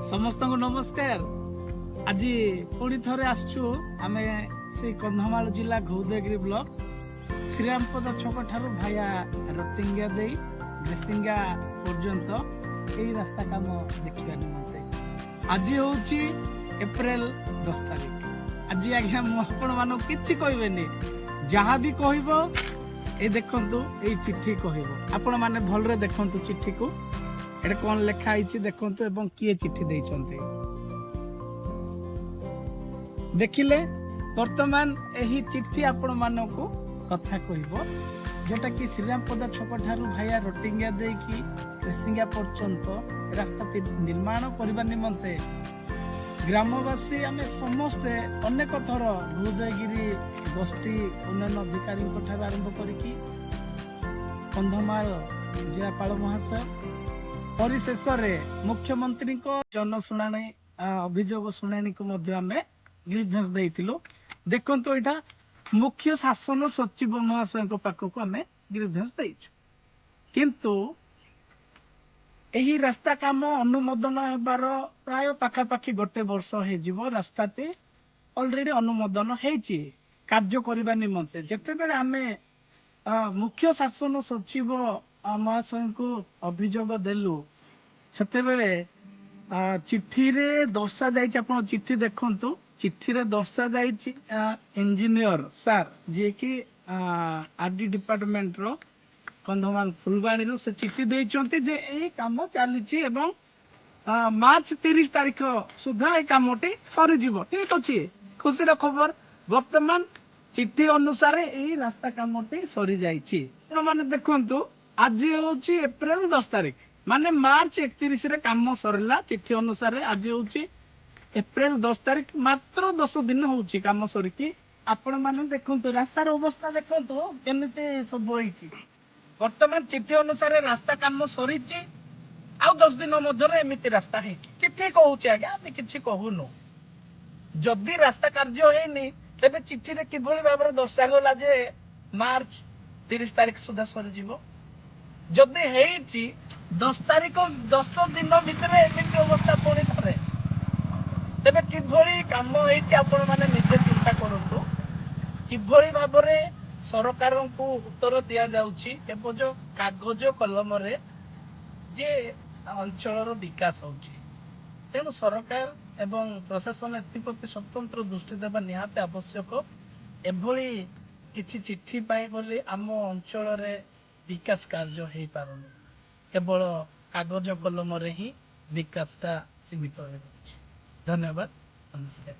समस्त को नमस्कार। आज पुणी थे आसचु आम से कंधमाल जिला घौदगिरी ब्लॉक श्रीरामपद छक ठार भाया रटिंगा दे बेसिंगा पर्यंत यही रास्ता काम देखा निमंते आज हूँ एप्रिल 10 तारीख। आज आज्ञा मुझे मान कि कहबेनि जहाँ भी कह देखु ये चिट्ठी कह आपण मैंने भलरे देखु चिट्ठी को एटा कौन लिखाई देखु एवं किए चिट्ठी देइछन्ते देखिले वर्तमान यही चिट्ठी आपण मानकु कथा कहबो जोटा कि श्रीरामपदा छक ठारू भाया रटिंगा देकी रेसिंगा पर्यंत रास्ता निर्माण करबा निमंते ग्रामवासी आमे समस्ते अनेक थर घौदगिरी गोष्ठी उन्नयन अधिकारी आरंभ करिकी कंधमाल जिलापाल महाशय परिशेष मुख्यमंत्री जनशुणाणी अभियोग शुणाणी को ग्रीवेंस देइथिलु। देखंतु एटा मुख्य शासन सचिव महाशय पाखक आम ग्रीवेंस देइछु किंतु एही रास्ता काम अनुमोदन हेबार प्राय पाखापाखी गोटे वर्ष हो रास्ताटी ऑलरेडी अनुमोदन होइछि कार्य करबा निमंते जेते बेले आमे मुख्य शासन सचिव महाशय को अभियोग देलु सेते बेले चिट्ठी रे दर्शा जाइछि आपण चिट्ठी देखंतु चिट्ठी रे दर्शा जाइछि इंजीनियर सर जे कि आरडी डिपार्टमेंट रो कंधमाल फुलबाणी रो से चिट्ठी देइछन्ते जे एही काम चलीछि एवं मार्च 30 तारीख सुधा ए कामटी सरी जीवो। ठीक अछि खुशी रो खबर वर्तमान चिट्ठी अनुसार यही रास्ता कामटी सरी जाइछि। माने देखंतु आज होछि एप्रिल 10 तारीख माने मार्च 31 रे काम सरला चिट्ठी अनुसार आज होछि एप्रिल 10 तारीख मात्र 10 दिन होछि काम सरिकी आपण माने देखंतु रास्तार अवस्था देखंतु केमिति सब होइछि। वर्तमान चिट्ठी अनुसार रास्ता काम सरिछि आ 10 दिन मध्यरे एमिति रास्ता हेछि। चिट्ठी कहूछि आगे आमे किछि कहूनु जदि रास्ता कार्य हेनी तेबे चिट्ठी रे किभଳି भाबरे दर्शा गला जे मार्च 30 तारीख सुधा सरी जीवो जदि हेछि 10 तारीख 10 दिन भितर एमिति अवस्था पड़ी थरे तेबे किभଳି काम हेछि आपण माने निजे चिंता करंतु किभଳି भाबरे सरकार को उत्तर दिया जाउछि एबो जो कागज कलम रे जे अंचल विकास होछि तेणु सरकार एवं प्रशासन एप्रति स्वतंत्र दृष्टि देवा निहाती आवश्यक। एभली किछि चिट्ठी पाई बोली आम अंचल रे विकास कार्य हो पारुनी केवल कागज कलम रे ही विकासटा सीमित हो। धन्यवाद नमस्कार।